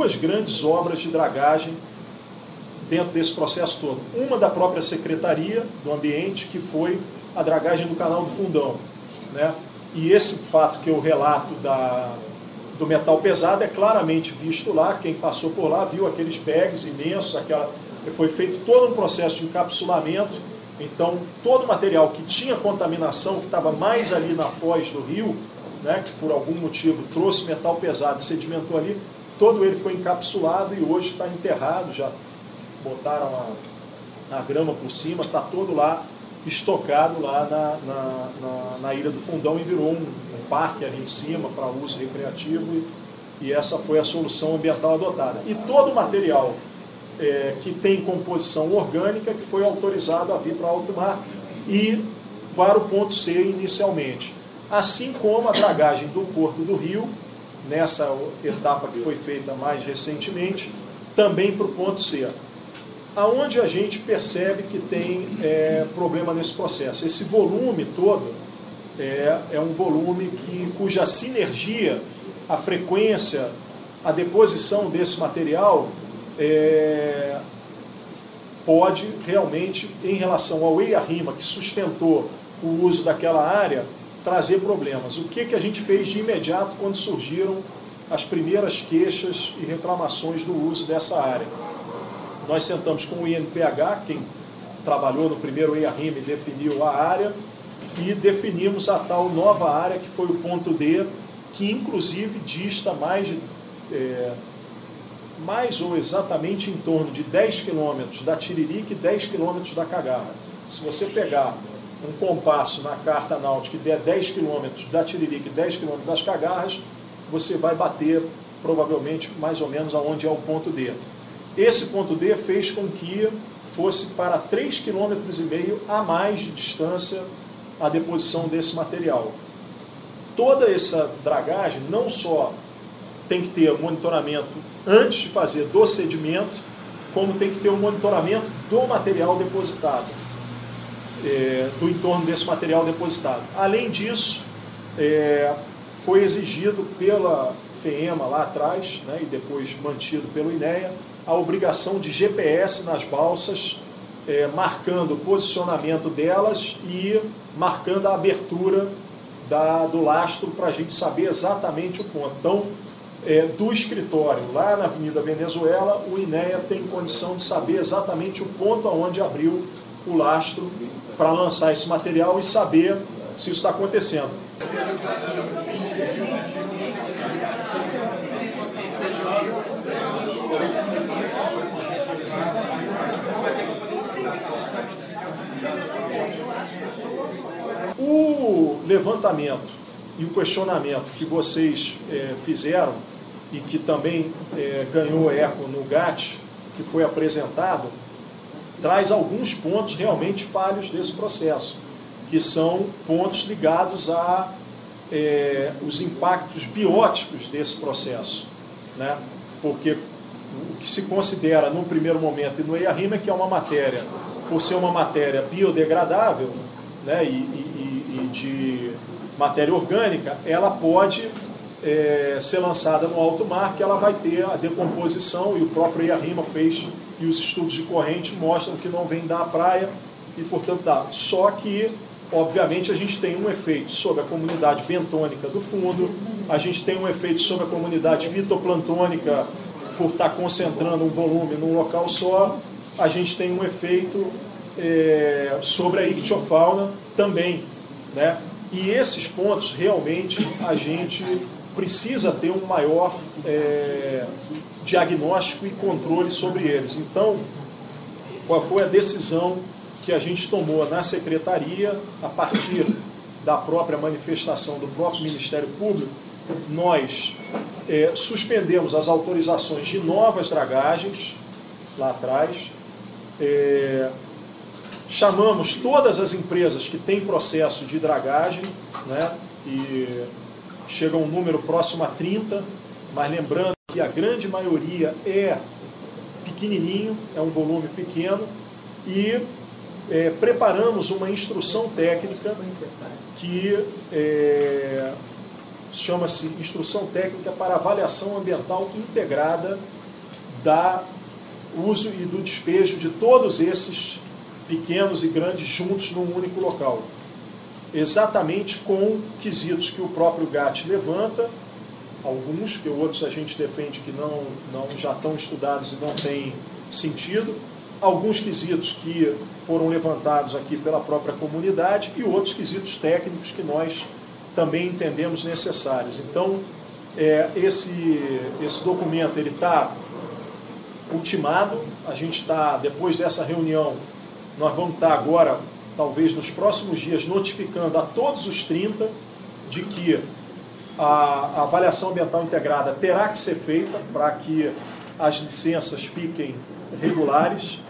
duas grandes obras de dragagem dentro desse processo todo. Uma da própria Secretaria do Ambiente, que foi a dragagem do Canal do Fundão, né? E esse fato que eu relato do metal pesado é claramente visto lá. Quem passou por lá viu aqueles bags imensos, foi feito todo um processo de encapsulamento. Então, todo o material que tinha contaminação, que estava mais ali na foz do rio, né, que por algum motivo trouxe metal pesado e sedimentou ali, todo ele foi encapsulado e hoje está enterrado, já botaram a grama por cima, está todo lá estocado lá na Ilha do Fundão e virou um parque ali em cima para uso recreativo e essa foi a solução ambiental adotada. E todo o material que tem composição orgânica que foi autorizado a vir para alto mar e para o ponto C inicialmente. Assim como a dragagem do Porto do Rio, nessa etapa que foi feita mais recentemente, também para o ponto C. Aonde a gente percebe que tem problema nesse processo. Esse volume todo é um volume cuja sinergia, a frequência, a deposição desse material pode realmente, em relação ao EIA-RIMA, que sustentou o uso daquela área, trazer problemas. O que a gente fez de imediato quando surgiram as primeiras queixas e reclamações do uso dessa área? Nós sentamos com o INPH, quem trabalhou no primeiro EIA-RIMA e definiu a área, e definimos a tal nova área, que foi o ponto D, que inclusive dista mais ou exatamente em torno de 10 quilômetros da Tiririca e 10 quilômetros da Cagarra. Se você pegar um compasso na carta náutica e der 10 quilômetros da Tiririca e 10 quilômetros das Cagarras, você vai bater provavelmente mais ou menos aonde é o ponto D. Esse ponto D fez com que fosse para 3,5 km a mais de distância a deposição desse material. Toda essa dragagem não só tem que ter monitoramento antes de fazer do sedimento, como tem que ter um monitoramento do material depositado, do entorno desse material depositado. Além disso, foi exigido pela FEEMA lá atrás, né, e depois mantido pelo INEA, a obrigação de GPS nas balsas, marcando o posicionamento delas e marcando a abertura do lastro para a gente saber exatamente o ponto. Então, do escritório lá na Avenida Venezuela, o INEA tem condição de saber exatamente o ponto aonde abriu o lastro para lançar esse material e saber se isso está acontecendo. O levantamento e o questionamento que vocês fizeram e que também ganhou eco no GAT, que foi apresentado, traz alguns pontos realmente falhos desse processo, que são pontos ligados a os impactos bióticos desse processo, né? Porque o que se considera num primeiro momento e no EIA-RIMA é que é uma matéria, por ser uma matéria biodegradável, né, e de matéria orgânica, ela pode ser lançada no alto mar, que ela vai ter a decomposição, e o próprio EIA-RIMA fez, e os estudos de corrente mostram que não vem da praia, e portanto dá. Só que, obviamente, a gente tem um efeito sobre a comunidade bentônica do fundo, a gente tem um efeito sobre a comunidade fitoplantônica, por estar concentrando um volume num local só, a gente tem um efeito sobre a ictiofauna também, né? E esses pontos, realmente, a gente precisa ter um maior diagnóstico e controle sobre eles. Então, qual foi a decisão que a gente tomou na Secretaria, a partir da própria manifestação do próprio Ministério Público? Nós suspendemos as autorizações de novas dragagens lá atrás, chamamos todas as empresas que têm processo de dragagem, né, e chega a um número próximo a 30, mas lembrando que a grande maioria é pequenininho, é um volume pequeno, e preparamos uma instrução técnica que chama-se Instrução Técnica para Avaliação Ambiental Integrada da uso e do despejo de todos esses pequenos e grandes juntos num único local. Exatamente com quesitos que o próprio GAT levanta, alguns, que outros a gente defende que não já estão estudados e não tem sentido, alguns quesitos que foram levantados aqui pela própria comunidade e outros quesitos técnicos que nós também entendemos necessários. Então, esse documento ele está ultimado, a gente está, depois dessa reunião, nós vamos estar agora, talvez nos próximos dias, notificando a todos os 30 de que a avaliação ambiental integrada terá que ser feita para que as licenças fiquem regulares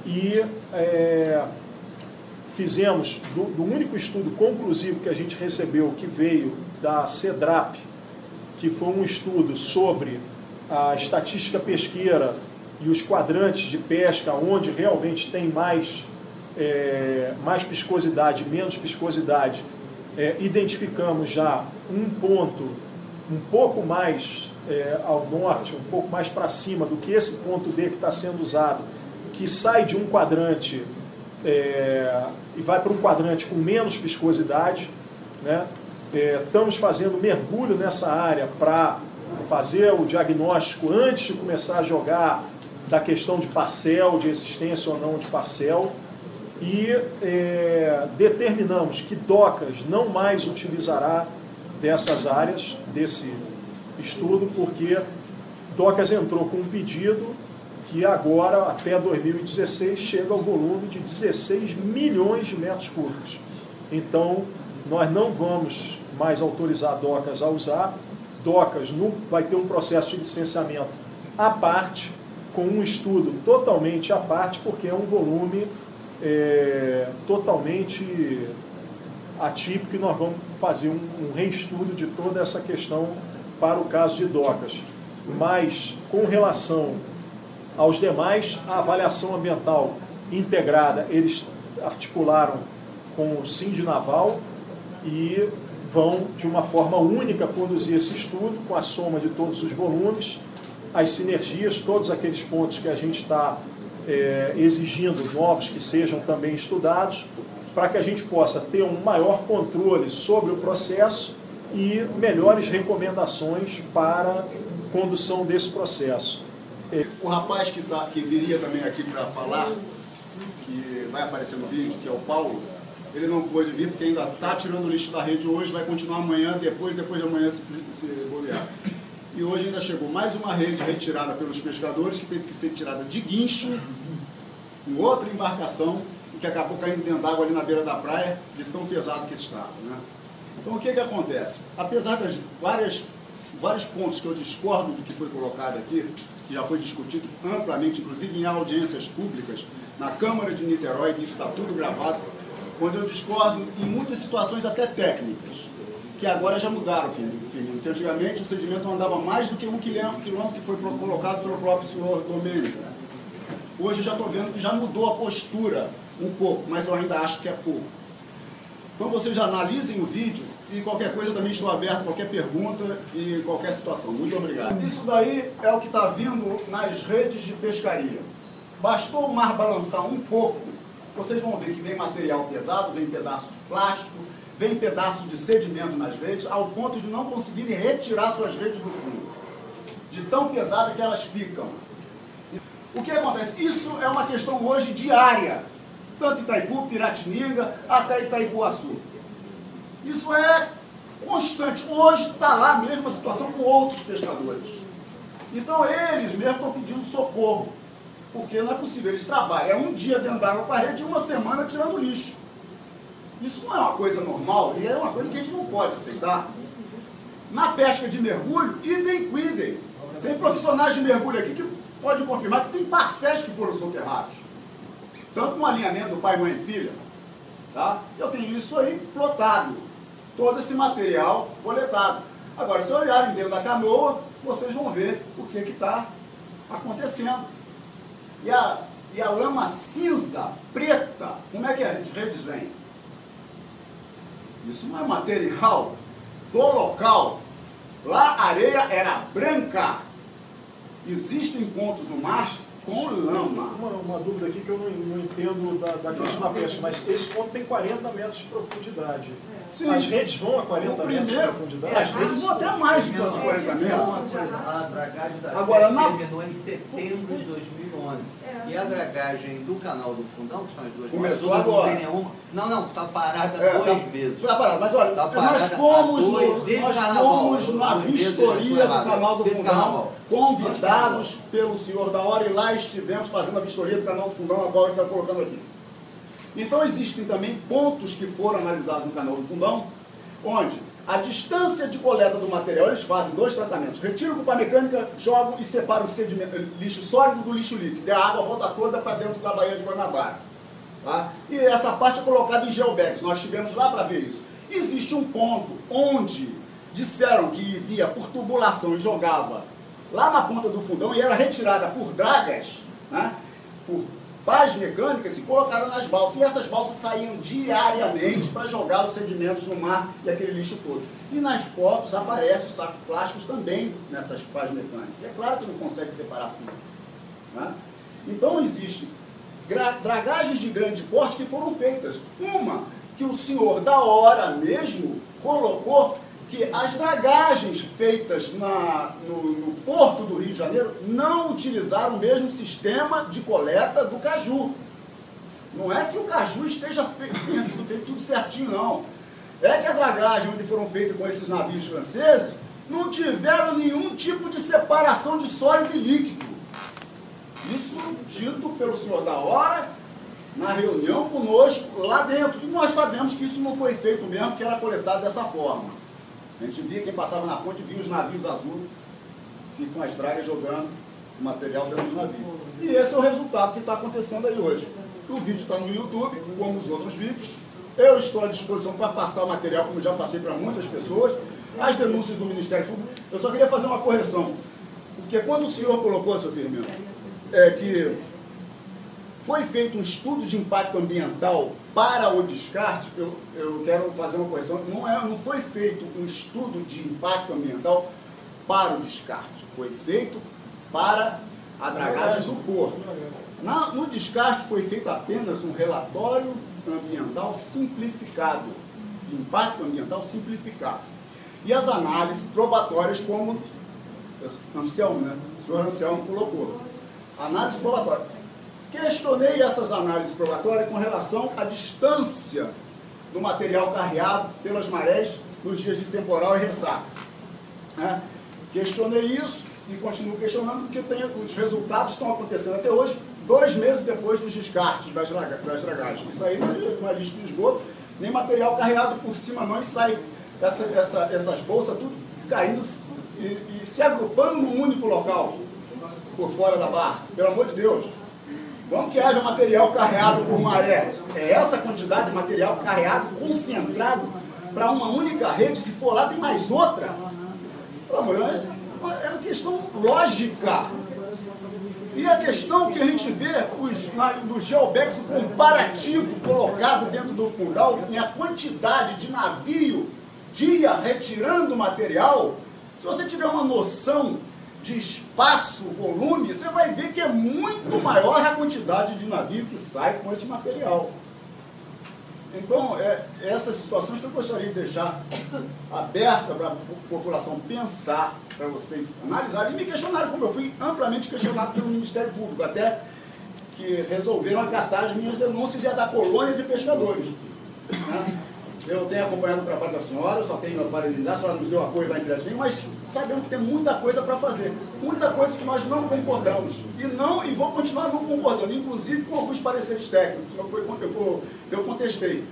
e fizemos, do único estudo conclusivo que a gente recebeu, que veio da CEDRAP, que foi um estudo sobre a estatística pesqueira e os quadrantes de pesca, onde realmente tem mais piscosidade, menos piscosidade, identificamos já um ponto um pouco mais ao norte, um pouco mais para cima do que esse ponto D que está sendo usado, que sai de um quadrante e vai para um quadrante com menos viscosidade, né? Estamos fazendo mergulho nessa área para fazer o diagnóstico antes de começar a jogar da questão de parcel, de existência ou não de parcel, e determinamos que DOCAS não mais utilizará dessas áreas, desse estudo, porque DOCAS entrou com um pedido que agora, até 2016, chega ao volume de 16 milhões de metros cúbicos. Então, nós não vamos mais autorizar DOCAS a usar. DOCAS vai ter um processo de licenciamento à parte, com um estudo totalmente à parte, porque é um volume totalmente atípico e nós vamos fazer um reestudo de toda essa questão para o caso de DOCAS. Mas, com relação aos demais, a avaliação ambiental integrada, eles articularam com o Sindnaval e vão, de uma forma única, conduzir esse estudo com a soma de todos os volumes, as sinergias, todos aqueles pontos que a gente está exigindo novos que sejam também estudados, para que a gente possa ter um maior controle sobre o processo e melhores recomendações para a condução desse processo. O rapaz que viria também aqui para falar, que vai aparecer no vídeo, que é o Paulo, ele não pôde vir porque ainda está tirando o lixo da rede hoje, vai continuar amanhã, depois de amanhã se bobear. E hoje ainda chegou mais uma rede retirada pelos pescadores, que teve que ser tirada de guincho, em outra embarcação, e que acabou caindo dentro d'água ali na beira da praia, de tão pesado que estava, né? Então o que acontece? Apesar das vários pontos que eu discordo do que foi colocado aqui, que já foi discutido amplamente, inclusive em audiências públicas, na Câmara de Niterói, que isso está tudo gravado, onde eu discordo em muitas situações até técnicas, que agora já mudaram, filho, porque antigamente o sedimento não andava mais do que 1 quilômetro, que foi colocado pelo próprio senhor Domênico. Hoje eu já estou vendo que já mudou a postura um pouco, mas eu ainda acho que é pouco. Então vocês já analisem o vídeo e qualquer coisa também estou aberto a qualquer pergunta e qualquer situação. Muito obrigado. Isso daí é o que está vindo nas redes de pescaria. Bastou o mar balançar um pouco, vocês vão ver que vem material pesado, vem pedaço de plástico, vem pedaço de sedimento nas redes, ao ponto de não conseguirem retirar suas redes do fundo, de tão pesada que elas ficam. O que acontece? Isso é uma questão hoje diária, tanto Itaipu, Piratininga, até Itaipuaçu. Isso é constante. Hoje está lá a mesma situação com outros pescadores. Então eles mesmo estão pedindo socorro, porque não é possível, eles trabalham, é um dia dentro da água com a rede e uma semana tirando lixo. Isso não é uma coisa normal e é uma coisa que a gente não pode aceitar. Na pesca de mergulho, idem cuidem. Tem profissionais de mergulho aqui que podem confirmar que tem parcéis que foram soterrados. Tanto no alinhamento do pai, mãe e filha, tá? Eu tenho isso aí plotado. Todo esse material coletado. Agora, se olharem dentro da canoa, vocês vão ver o que está acontecendo. E a lama cinza, preta, como é que as redes vêm? Isso não é material do local Lá a areia era branca. Existem pontos no mar com lama. Uma dúvida aqui que eu não entendo da questão da pesca, mas esse ponto tem 40 metros de profundidade. Sim. As redes vão a 40 metros de profundidade? As redes vão até mais de 40 metros. A dragagem da Agora, Serra terminou em setembro de 2011. E a dragagem do canal do Fundão, que são as duas começou maiores, agora. Não tem nenhuma. Não, está parada há 2 meses. Está parado, mas olha, Tá nós parada fomos há na vistoria do canal do Fundão, convidados pelo senhor da hora, e lá estivemos fazendo a vistoria do canal do Fundão, a qual ele está colocando aqui. Então existem também pontos que foram analisados no canal do Fundão, onde a distância de coleta do material, eles fazem 2 tratamentos. Retiram com a mecânica, jogam e separam o sedimento, lixo sólido do lixo líquido. E a água volta toda para dentro da Baía de Guanabara. Tá? E essa parte é colocada em geobags. Nós estivemos lá para ver isso. Existe um ponto onde disseram que via por tubulação e jogava lá na ponta do fundão e era retirada por dragas, né, por pás mecânicas, e colocaram nas balsas. E essas balsas saíam diariamente para jogar os sedimentos no mar e aquele lixo todo. E nas fotos aparecem os sacos plásticos também nessas pás mecânicas. É claro que não consegue separar tudo. Né? Então existe dragagens de grande porte que foram feitas. Uma que o senhor da hora mesmo colocou, que as dragagens feitas no porto do Rio de Janeiro não utilizaram o mesmo sistema de coleta do Caju. Não é que o Caju tenha sido feito tudo certinho, não. É que a dragagem onde foram feitas com esses navios franceses não tiveram nenhum tipo de separação de sólido e líquido. Isso dito pelo senhor da hora na reunião conosco lá dentro. E nós sabemos que isso não foi feito mesmo, que era coletado dessa forma. A gente via, quem passava na ponte, via os navios azuis e com as dragas jogando o material dentro dos navios. E esse é o resultado que está acontecendo aí hoje. O vídeo está no YouTube, como os outros vídeos. Eu estou à disposição para passar o material, como já passei para muitas pessoas. As denúncias do Ministério Público. Eu só queria fazer uma correção. Porque quando o senhor colocou, seu Firmino, que foi feito um estudo de impacto ambiental para o descarte, eu quero fazer uma correção, não foi feito um estudo de impacto ambiental para o descarte, foi feito para a dragagem do porto. No descarte foi feito apenas um relatório ambiental simplificado, de impacto ambiental simplificado. E as análises probatórias, como Anselmo, né? O senhor Anselmo colocou. Análise probatória. Questionei essas análises probatórias com relação à distância do material carreado pelas marés nos dias de temporal e ressaca. Né? Questionei isso e continuo questionando porque os resultados estão acontecendo até hoje, 2 meses depois dos descartes das dragagens. Isso aí não é lixo de esgoto, nem material carreado por cima não, e sai essas bolsas tudo caindo e se agrupando num único local, por fora da barra. Pelo amor de Deus. Vamos que haja material carreado por maré. É essa quantidade de material carreado, concentrado, para uma única rede. Se for lá, tem mais outra. Pelo amor de Deus, é uma questão lógica. E a questão que a gente vê no Geobex, o comparativo colocado dentro do fundal, em a quantidade de navio dia retirando material, se você tiver uma noção de espaço, volume, você vai ver que é muito maior a quantidade de navio que sai com esse material. Então, essas situações que eu gostaria de deixar aberta para a população pensar, para vocês analisarem e me questionarem, como eu fui amplamente questionado pelo Ministério Público, até que resolveram acatar as minhas denúncias e a da colônia de pescadores. Eu tenho acompanhado o trabalho da senhora, só tenho a parabenizar, a senhora nos deu apoio lá em Piratininga, mas sabemos que tem muita coisa para fazer, muita coisa que nós não concordamos, e vou continuar não concordando, inclusive com alguns pareceres técnicos, que eu contestei.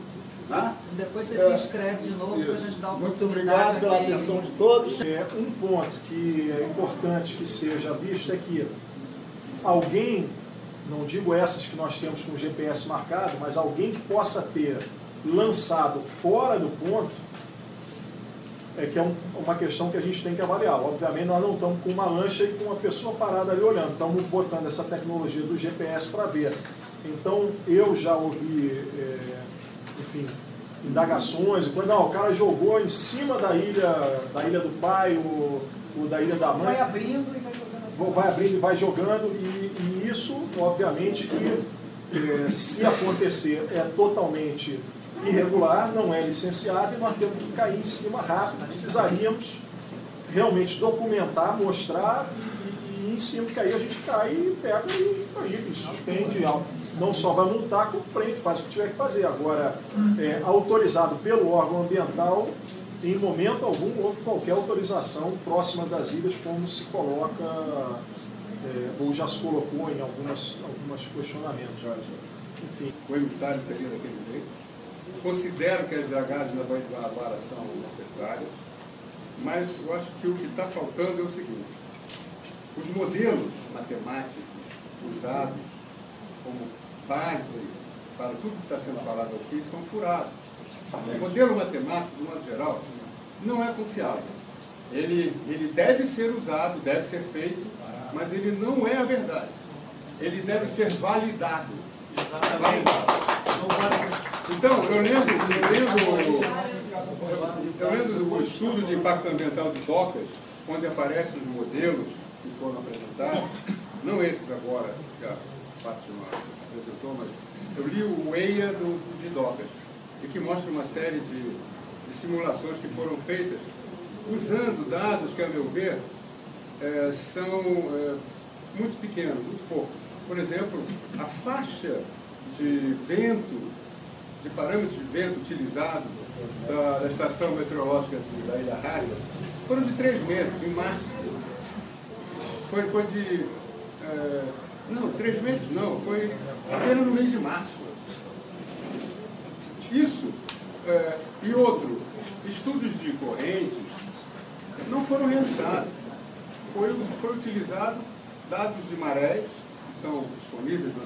Né? Depois você se inscreve de novo para nos dar uma Muito oportunidade. obrigado pela atenção de todos. Um ponto que é importante que seja visto é que alguém, não digo essas que nós temos com o GPS marcado, mas alguém que possa ter lançado fora do ponto, que é uma questão que a gente tem que avaliar. Obviamente nós não estamos com uma lancha e com uma pessoa parada ali olhando, estamos botando essa tecnologia do GPS para ver. Então eu já ouvi, enfim, indagações, e quando não, o cara jogou em cima da ilha do pai ou da ilha da mãe. Vai abrindo e vai jogando. Vai abrindo e vai jogando, e isso, obviamente, que se acontecer é totalmente irregular, não é licenciado, e nós temos que cair em cima rápido. Precisaríamos realmente documentar, mostrar, e em cima que aí a gente cai e pega e suspende algo. Não só vai multar, como prende, faz o que tiver que fazer. Agora, autorizado pelo órgão ambiental, em momento algum houve qualquer autorização próxima das ilhas, como se coloca, ou já se colocou em alguns questionamentos. Enfim. O emissário seria daquele jeito. Considero que as dragagens da Baía do Guanabara são necessárias, mas eu acho que o que está faltando é o seguinte: os modelos matemáticos usados como base para tudo que está sendo falado aqui são furados. O modelo matemático, de modo geral, não é confiável. Ele deve ser usado, deve ser feito, mas ele não é a verdade. Ele deve ser validado. Então, eu lendo o estudo de impacto ambiental de Docas, onde aparecem os modelos que foram apresentados, não esses agora que a Fátima apresentou, mas eu li o EIA de Docas, e que mostra uma série de simulações que foram feitas usando dados que, a meu ver, são muito pequenos, muito poucos. Por exemplo, a faixa de vento, de parâmetros de vento utilizados da estação meteorológica da Ilha Rasa foram de 3 meses, em março. Foi de... não, 3 meses não, foi apenas no mês de março. Isso, e outro, estudos de correntes não foram realizados. Foi utilizado dados de marés, que são disponíveis no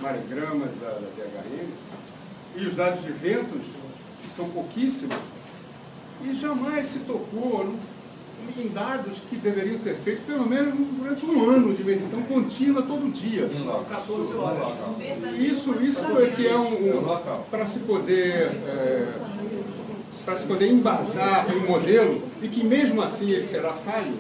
maregrama da DHM, e os dados de ventos, que são pouquíssimos, e jamais se tocou em dados que deveriam ser feitos pelo menos durante um ano de medição contínua todo dia. 14 horas. Isso é que é para se poder embasar um modelo, e que mesmo assim ele será falho,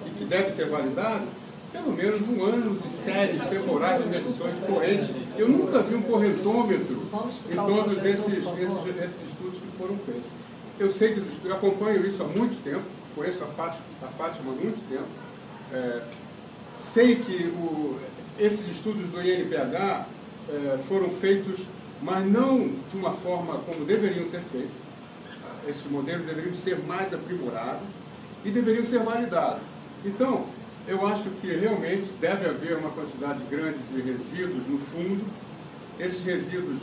e que deve ser validado, pelo menos um ano de séries temporais de medições de correntes. Eu nunca vi um correntômetro em todos esses estudos que foram feitos. Eu sei que eu acompanho isso há muito tempo, conheço a Fátima há muito tempo, sei que esses estudos do INPH foram feitos, mas não de uma forma como deveriam ser feitos. Esses modelos deveriam ser mais aprimorados e deveriam ser validados. Então, eu acho que realmente deve haver uma quantidade grande de resíduos no fundo. Esses resíduos,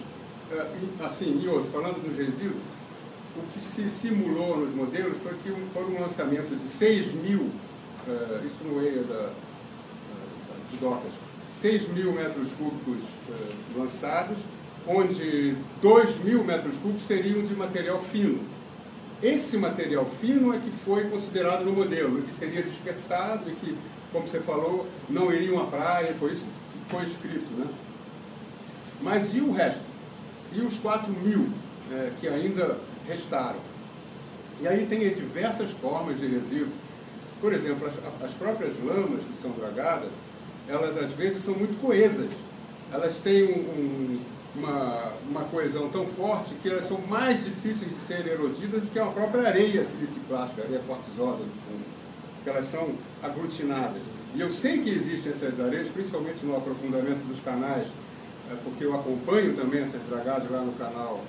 assim, e outro, falando dos resíduos, o que se simulou nos modelos foi que foi um lançamento de 6 mil, isso no EIA de Docas, 6 mil metros cúbicos lançados, onde 2 mil metros cúbicos seriam de material fino. Esse material fino é que foi considerado no modelo, que seria dispersado e que, como você falou, não iriam à praia, por isso foi escrito, né? Mas e o resto? E os 4 mil que ainda restaram? E aí tem diversas formas de resíduo. Por exemplo, as próprias lamas que são dragadas, elas às vezes são muito coesas. Elas têm uma coesão tão forte que elas são mais difíceis de serem erodidas do que a própria areia siliciclástica, a areia quartzosa, no fundo, porque elas são aglutinadas. E eu sei que existem essas areias, principalmente no aprofundamento dos canais, porque eu acompanho também essas dragagens lá no canal,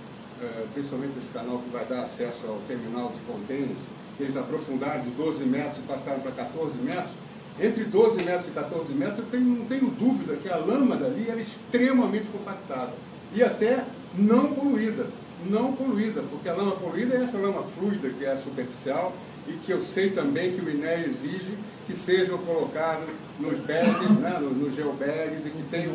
principalmente esse canal que vai dar acesso ao terminal de contêineres, que eles aprofundaram de 12 metros e passaram para 14 metros. Entre 12 metros e 14 metros, eu não tenho dúvida que a lama dali era extremamente compactada e até não poluída, porque a lama poluída é essa lama fluida que é superficial e que eu sei também que o INEA exige que sejam colocados nos bags, né, nos geobags, e que tenham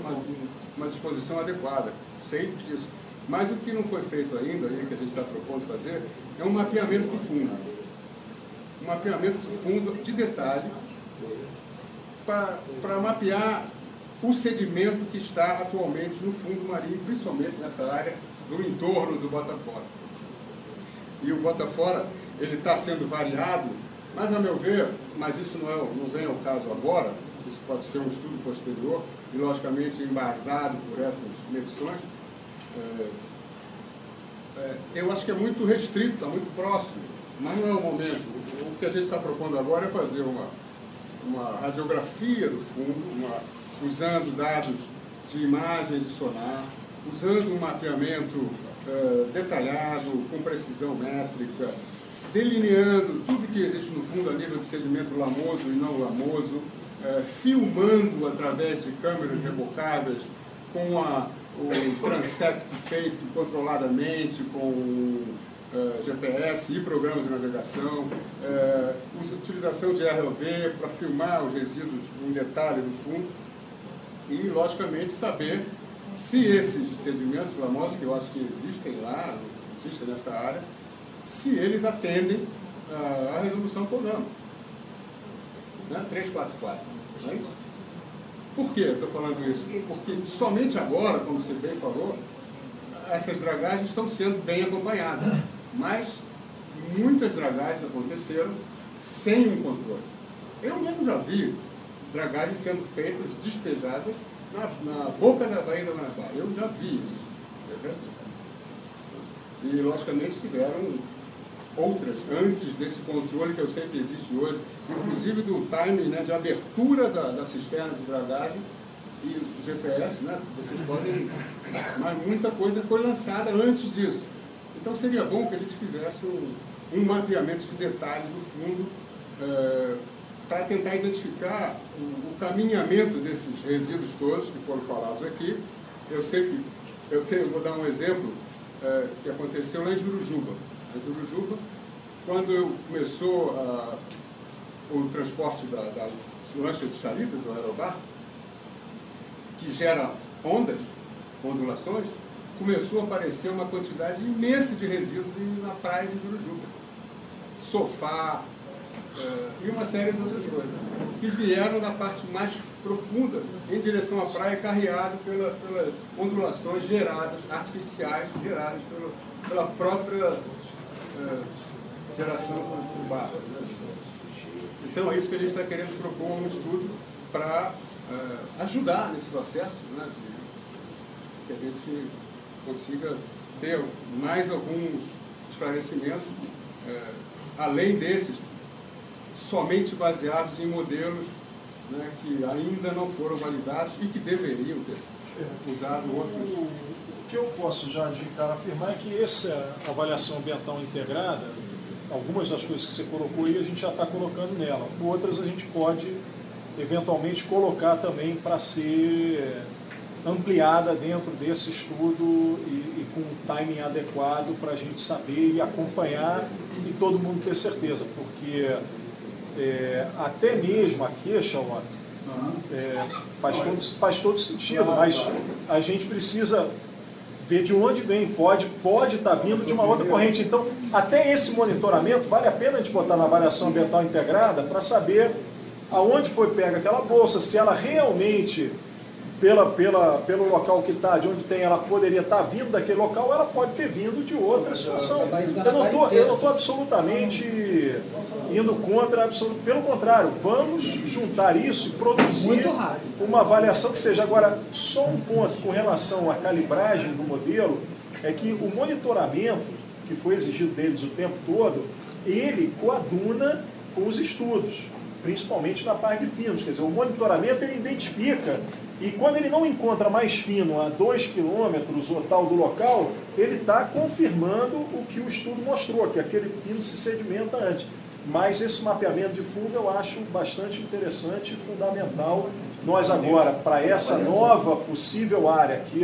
uma disposição adequada. Sei disso. Mas o que não foi feito ainda, que a gente está propondo fazer, é um mapeamento do fundo. Um mapeamento do fundo de detalhe para mapear o sedimento que está atualmente no fundo marinho, principalmente nessa área do entorno do Botafogo. e o Botafora ele está sendo variado, mas a meu ver, mas isso não vem ao caso agora, isso pode ser um estudo posterior e logicamente embasado por essas medições, eu acho que é muito restrito, está muito próximo, mas não é o momento. O que a gente está propondo agora é fazer uma radiografia do fundo, usando dados de imagens de sonar, usando um mapeamento detalhado, com precisão métrica, delineando tudo que existe no fundo a nível de sedimento lamoso e não lamoso, filmando através de câmeras rebocáveis, com o transect feito controladamente, com GPS e programas de navegação, utilização de ROV para filmar os resíduos em detalhe no fundo e, logicamente, saber se esses sedimentos lamosos, que eu acho que existem lá, existem nessa área, se eles atendem à resolução programa. 344, não é isso? Por que eu estou falando isso? Porque somente agora, como você bem falou, essas dragagens estão sendo bem acompanhadas, mas muitas dragagens aconteceram sem um controle. Eu mesmo já vi dragagens sendo feitas, despejadas na boca da Baía da Guanabara. Eu já vi isso. E, logicamente, tiveram outras antes desse controle que eu sei que existe hoje, inclusive do timing, né, de abertura da cisterna de dragagem e o GPS, né, vocês podem... Mas muita coisa foi lançada antes disso. Então seria bom que a gente fizesse um mapeamento de detalhes do fundo para tentar identificar o caminhamento desses resíduos todos que foram falados aqui. Eu sei que vou dar um exemplo que aconteceu lá em Jurujuba. Em Jurujuba, quando começou o transporte da lancha de charitas, do aerobar, que gera ondas, ondulações, começou a aparecer uma quantidade imensa de resíduos na praia de Jurujuba. Sofá e uma série de outras coisas, que vieram na parte mais profunda, em direção à praia, carreado pelas ondulações artificiais geradas pela própria geração por barra. Então é isso que a gente está querendo propor um estudo para ajudar nesse processo, né, que a gente consiga ter mais alguns esclarecimentos, além desses, somente baseados em modelos, né, que ainda não foram validados e que deveriam ter usado outros. O que eu posso já indicar, afirmar, é que essa avaliação ambiental integrada, algumas das coisas que você colocou aí, a gente já está colocando nela. Outras a gente pode, eventualmente, colocar também para ser ampliada dentro desse estudo e com um timing adequado para a gente saber e acompanhar e todo mundo ter certeza, porque até mesmo a queixa, faz todo sentido, mas a gente precisa ver de onde vem, pode estar vindo de uma outra corrente. Então, até esse monitoramento, vale a pena a gente botar na avaliação ambiental integrada para aonde foi pega aquela bolsa, se ela realmente, pelo local que está, de onde tem, ela poderia estar vindo daquele local, ela pode ter vindo de outra situação. Eu não estou absolutamente indo contra, pelo contrário, vamos juntar isso e produzir uma avaliação que seja. Agora, só um ponto com relação à calibragem do modelo, é que o monitoramento que foi exigido deles o tempo todo, ele coaduna com os estudos, principalmente na parte de finos. Quer dizer, o monitoramento ele identifica, e quando ele não encontra mais fino a 2 quilômetros ou tal do local, ele está confirmando o que o estudo mostrou, que aquele fino se sedimenta antes. Mas esse mapeamento de fundo eu acho bastante interessante e fundamental. Nós agora, para essa nova possível área que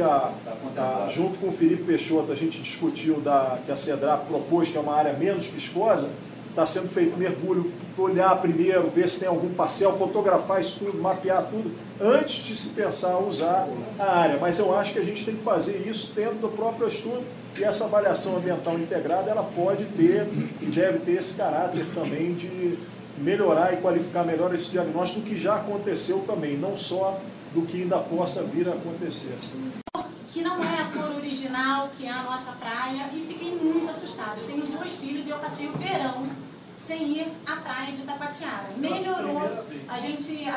junto com o Felipe Peixoto a gente discutiu, que a CEDRAP propôs, que é uma área menos viscosa, está sendo feito mergulho, olhar primeiro, ver se tem algum parcel, fotografar isso tudo, mapear tudo, antes de se pensar a usar a área. Mas eu acho que a gente tem que fazer isso dentro do próprio estudo, e essa avaliação ambiental integrada, ela pode ter e deve ter esse caráter também de melhorar e qualificar melhor esse diagnóstico do que já aconteceu também, não só do que ainda possa vir a acontecer. Que não é a cor original. original, que é a nossa praia, e fiquei muito assustada. Eu tenho 2 filhos e eu passei o verão sem ir à praia de Tapatiara. Melhorou. A gente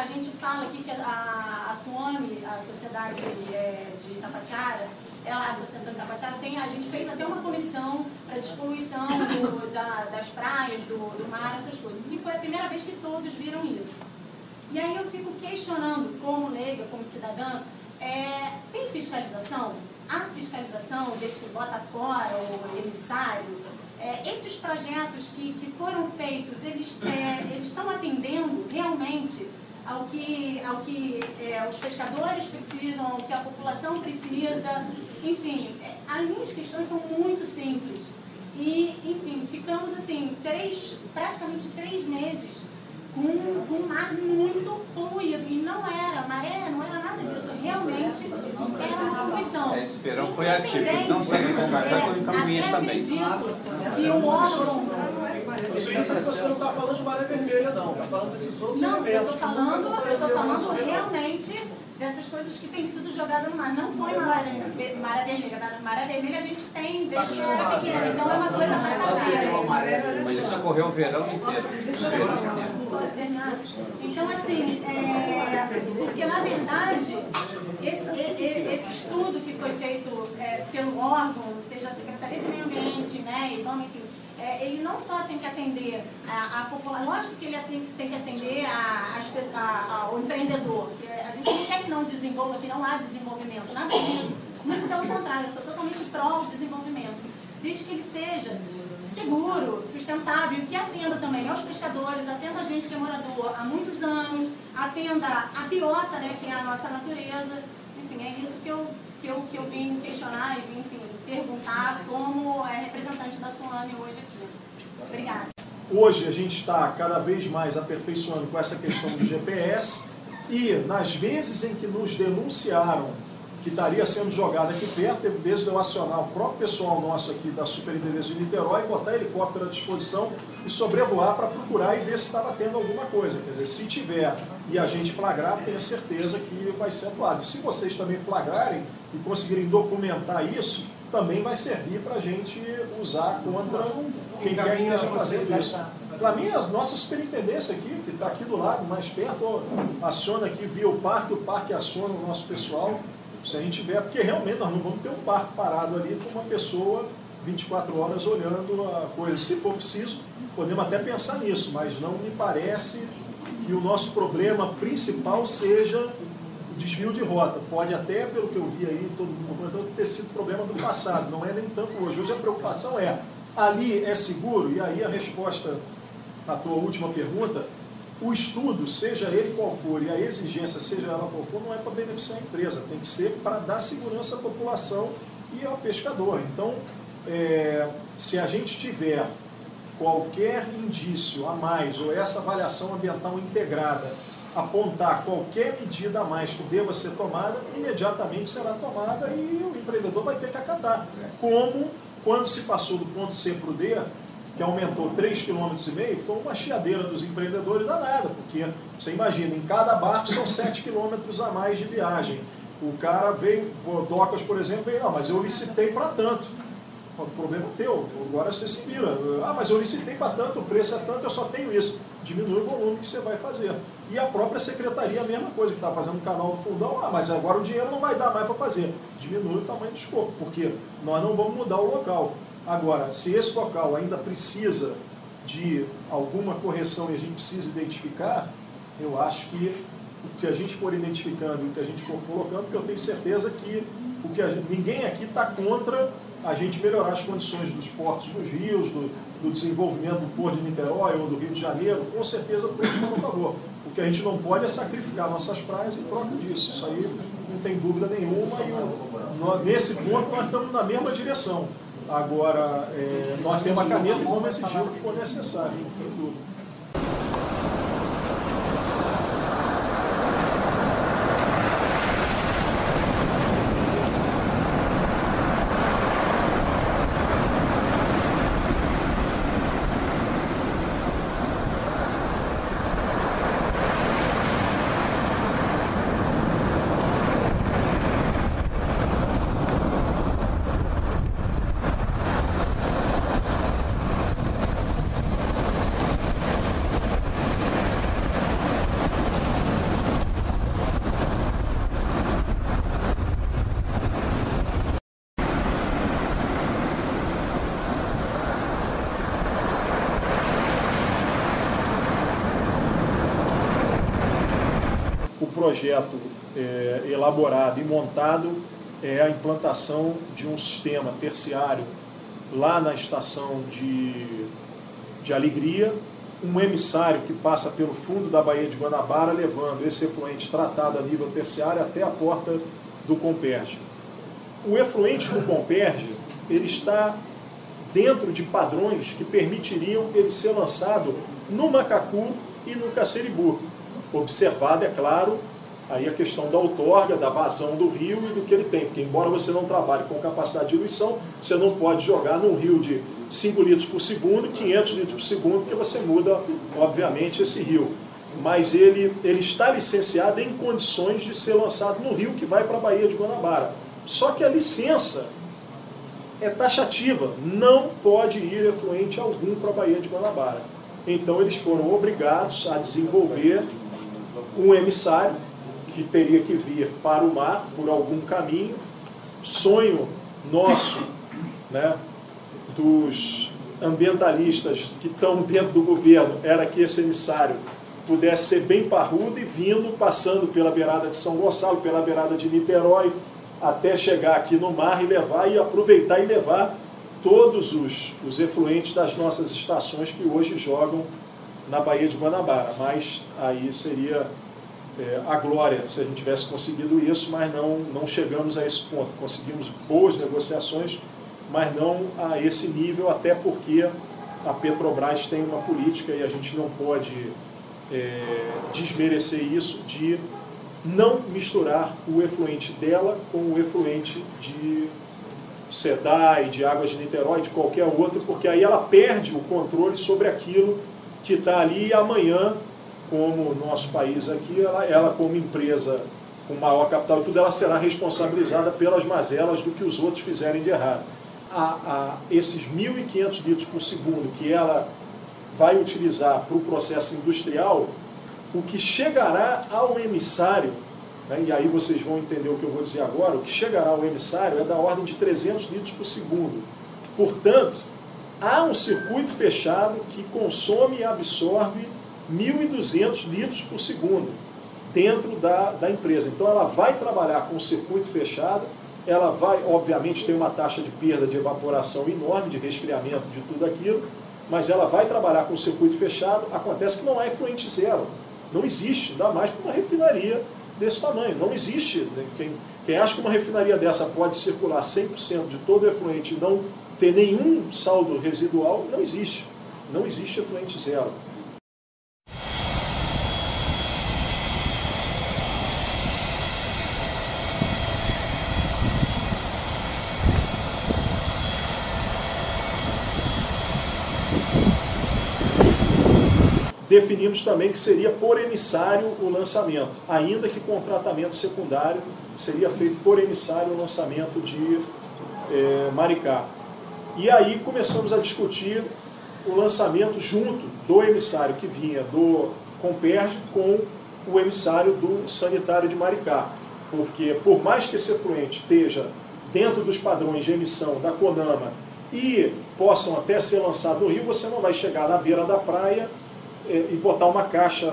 fala aqui que a SUAME, a Sociedade de Tapatiara, a Associação de Tapatiara, a gente fez até uma comissão para despoluição das praias, do mar, essas coisas. E foi a primeira vez que todos viram isso. E aí eu fico questionando, como leiga, como cidadã, tem fiscalização? A fiscalização desse bota fora, ou emissário, esses projetos que foram feitos, eles estão atendendo realmente ao que os pescadores precisam, ao que a população precisa. Enfim, as minhas questões são muito simples. E, enfim, ficamos assim, praticamente 3 meses com um mar muito poluído. E não era maré, não era nada disso. Realmente era uma poluição. Esse verão foi atípico, não foi com Cambuinhas também. Que o órgão... Você não está falando de maré vermelha, não. Está falando desses outros não, elementos. Eu estou falando realmente dessas coisas que têm sido jogadas no mar. Não foi maré vermelha. Maré vermelha a gente tem desde que eu era pequena. Então é uma coisa passageira. Mas isso ocorreu o verão inteiro. Então, assim, porque na verdade, esse estudo que foi feito pelo órgão, seja a Secretaria de Meio Ambiente, né, e vamos, enfim, ele não só tem que atender a população, lógico que ele tem que atender ao empreendedor. A gente não quer que não desenvolva, que não há desenvolvimento, nada disso. Muito pelo contrário, eu sou totalmente pró-desenvolvimento. Desde que ele seja seguro, sustentável, que atenda também aos pescadores, atenda a gente que é morador há muitos anos, atenda a biota, né, que é a nossa natureza. Enfim, é isso que eu vim questionar e vim, enfim, perguntar como representante da SUAME hoje aqui. Obrigada. Hoje a gente está cada vez mais aperfeiçoando com essa questão do GPS e nas vezes em que nos denunciaram que estaria sendo jogado aqui perto, teve vezes de eu acionar o próprio pessoal nosso aqui da Superintendência de Niterói, botar helicóptero à disposição e sobrevoar para procurar e ver se estava tendo alguma coisa. Quer dizer, se tiver e a gente flagrar, tenha certeza que vai ser atuado. Se vocês também flagrarem e conseguirem documentar isso, também vai servir para a gente usar contra quem quer que esteja fazendo isso. Para mim, a nossa superintendência aqui, que está aqui do lado, mais perto, aciona aqui via o parque aciona o nosso pessoal. Se a gente tiver, porque realmente nós não vamos ter um parque parado ali com uma pessoa 24 horas olhando a coisa. Se for preciso, podemos até pensar nisso, mas não me parece que o nosso problema principal seja o desvio de rota. Pode até, pelo que eu vi aí, todo mundo comentando, ter sido problema do passado, não é nem tanto hoje. Hoje a preocupação é, ali é seguro? E aí a resposta à tua última pergunta, o estudo, seja ele qual for, e a exigência, seja ela qual for, não é para beneficiar a empresa, tem que ser para dar segurança à população e ao pescador. Então, se a gente tiver qualquer indício a mais, ou essa avaliação ambiental integrada, apontar qualquer medida a mais que deva ser tomada, imediatamente será tomada e o empreendedor vai ter que acatar. Como quando se passou do ponto C para o D, que aumentou 3,5 km, foi uma chiadeira dos empreendedores danada, porque você imagina, em cada barco são 7 km a mais de viagem. O cara veio, o Docas, por exemplo, veio, mas eu licitei para tanto. O problema é teu, agora você se vira. Mas eu licitei para tanto, o preço é tanto, eu só tenho isso. Diminui o volume que você vai fazer. E a própria secretaria, a mesma coisa, que está fazendo um canal do fundão, mas agora o dinheiro não vai dar mais para fazer. Diminui o tamanho do escopo, porque nós não vamos mudar o local. Agora, se esse local ainda precisa de alguma correção e a gente precisa identificar, eu acho que o que a gente for identificando e o que a gente for colocando, porque eu tenho certeza que ninguém aqui está contra a gente melhorar as condições dos portos dos rios, do desenvolvimento do Porto de Niterói ou do Rio de Janeiro, com certeza todos estão a favor. O que a gente não pode é sacrificar nossas praias em troca disso. Isso aí não tem dúvida nenhuma e nesse ponto nós estamos na mesma direção. Agora, nós temos a caneta e vamos exigir o que for necessário, não tem dúvida. projeto elaborado e montado é a implantação de um sistema terciário lá na estação de Alegria, um emissário que passa pelo fundo da Baía de Guanabara, levando esse efluente tratado a nível terciário até a porta do Comperj. O efluente do Comperj, ele está dentro de padrões que permitiriam ele ser lançado no Macacu e no Caceribu. Observado, é claro, aí a questão da outorga, da vazão do rio e do que ele tem, porque embora você não trabalhe com capacidade de diluição, você não pode jogar num rio de 5 litros por segundo, 500 litros por segundo, porque você muda, obviamente, esse rio. Mas ele está licenciado em condições de ser lançado no rio que vai para a Baía de Guanabara. Só que a licença é taxativa, não pode ir efluente algum para a Baía de Guanabara. Então eles foram obrigados a desenvolver um emissário que teria que vir para o mar por algum caminho. Sonho nosso, né, dos ambientalistas que estão dentro do governo, era que esse emissário pudesse ser bem parrudo e vindo, passando pela beirada de São Gonçalo, pela beirada de Niterói, até chegar aqui no mar e levar, e aproveitar e levar todos os efluentes das nossas estações que hoje jogam na Baía de Guanabara. Mas aí seria a glória se a gente tivesse conseguido isso, mas não chegamos a esse ponto. Conseguimos boas negociações, mas não a esse nível, até porque a Petrobras tem uma política, e a gente não pode desmerecer isso, de não misturar o efluente dela com o efluente de SEDAI, de Águas de Niterói, de qualquer outro, porque aí ela perde o controle sobre aquilo que está ali, e amanhã, como o nosso país aqui, ela como empresa com maior capital e tudo, ela será responsabilizada pelas mazelas do que os outros fizerem de errado. Esses 1.500 litros por segundo que ela vai utilizar para o processo industrial, o que chegará ao emissário, né, e aí vocês vão entender o que eu vou dizer agora, o que chegará ao emissário é da ordem de 300 litros por segundo. Portanto, há um circuito fechado que consome e absorve 1.200 litros por segundo dentro da empresa. Então ela vai trabalhar com o circuito fechado, ela vai, obviamente, ter uma taxa de perda de evaporação enorme, de resfriamento de tudo aquilo, mas ela vai trabalhar com o circuito fechado. Acontece que não há efluente zero. Não existe, ainda mais para uma refinaria desse tamanho. Não existe. Quem acha que uma refinaria dessa pode circular 100% de todo o efluente e não ter nenhum saldo residual, não existe. Não existe efluente zero. Definimos também que seria por emissário o lançamento, ainda que com tratamento secundário, seria feito por emissário o lançamento de Maricá. E aí começamos a discutir o lançamento junto do emissário que vinha do Comperj com o emissário do sanitário de Maricá. Porque por mais que esse efluente esteja dentro dos padrões de emissão da CONAMA e possam até ser lançados no rio, você não vai chegar na beira da praia e botar uma caixa,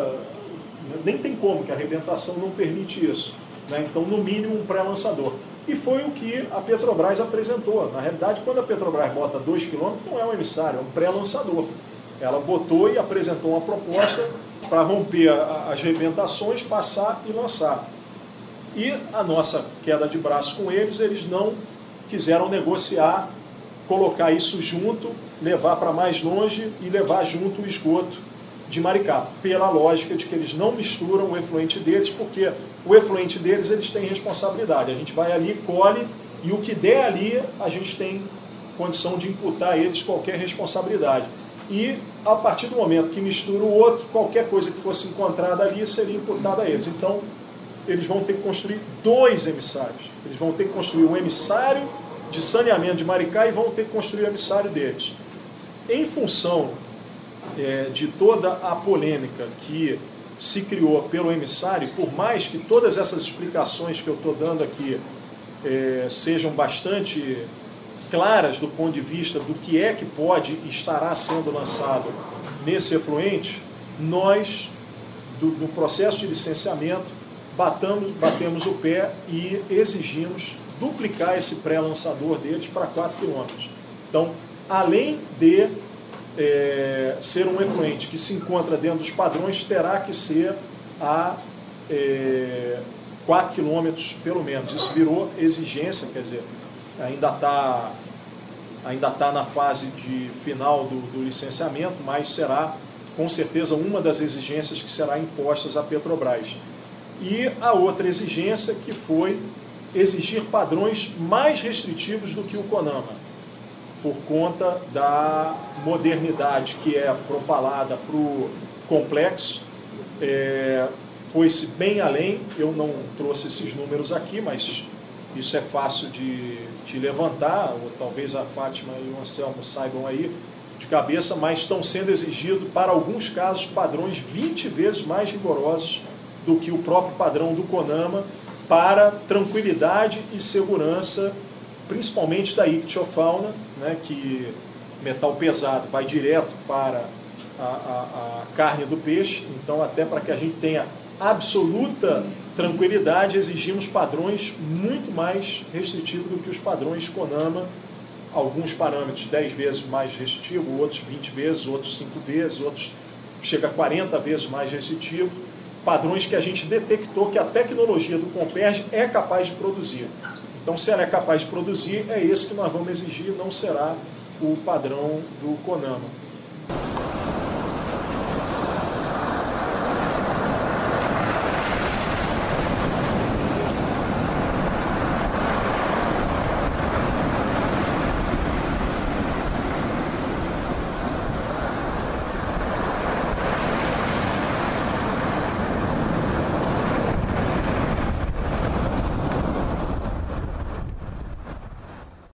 nem tem como, que a arrebentação não permite isso, né? Então, no mínimo, um pré-lançador. E foi o que a Petrobras apresentou. Na realidade, quando a Petrobras bota 2 km, não é um emissário, é um pré-lançador. Ela botou e apresentou uma proposta para romper as arrebentações, passar e lançar. E a nossa queda de braço com eles não quiseram negociar, colocar isso junto, levar para mais longe e levar junto o esgoto de Maricá, pela lógica de que eles não misturam o efluente deles, porque o efluente deles eles têm responsabilidade. A gente vai ali, colhe, e o que der ali, a gente tem condição de imputar a eles qualquer responsabilidade. E, a partir do momento que mistura o outro, qualquer coisa que fosse encontrada ali seria imputada a eles. Então, eles vão ter que construir 2 emissários. Eles vão ter que construir um emissário de saneamento de Maricá e vão ter que construir o emissário deles. Em função de toda a polêmica que se criou pelo emissário, por mais que todas essas explicações que eu estou dando aqui sejam bastante claras do ponto de vista do que é que pode e estará sendo lançado nesse efluente, nós, no processo de licenciamento, batemos o pé e exigimos duplicar esse pré-lançador deles para 4 km. Então, além de ser um efluente que se encontra dentro dos padrões, terá que ser a 4 km pelo menos. Isso virou exigência, quer dizer, ainda está na fase de final do licenciamento, mas será com certeza uma das exigências que será impostas à Petrobras. E a outra exigência que foi exigir padrões mais restritivos do que o CONAMA, por conta da modernidade que é propalada para o complexo. Foi-se bem além, eu não trouxe esses números aqui, mas isso é fácil de levantar, ou talvez a Fátima e o Anselmo saibam aí de cabeça, mas estão sendo exigidos, para alguns casos, padrões 20 vezes mais rigorosos do que o próprio padrão do CONAMA, para tranquilidade e segurança, principalmente da ictiofauna, né, que metal pesado vai direto para a carne do peixe. Então, até para que a gente tenha absoluta tranquilidade, exigimos padrões muito mais restritivos do que os padrões CONAMA, alguns parâmetros 10 vezes mais restritivos, outros 20 vezes, outros 5 vezes, outros chega a 40 vezes mais restritivo, padrões que a gente detectou que a tecnologia do Comperj é capaz de produzir. Então, se ela é capaz de produzir, é esse que nós vamos exigir, não será o padrão do CONAMA.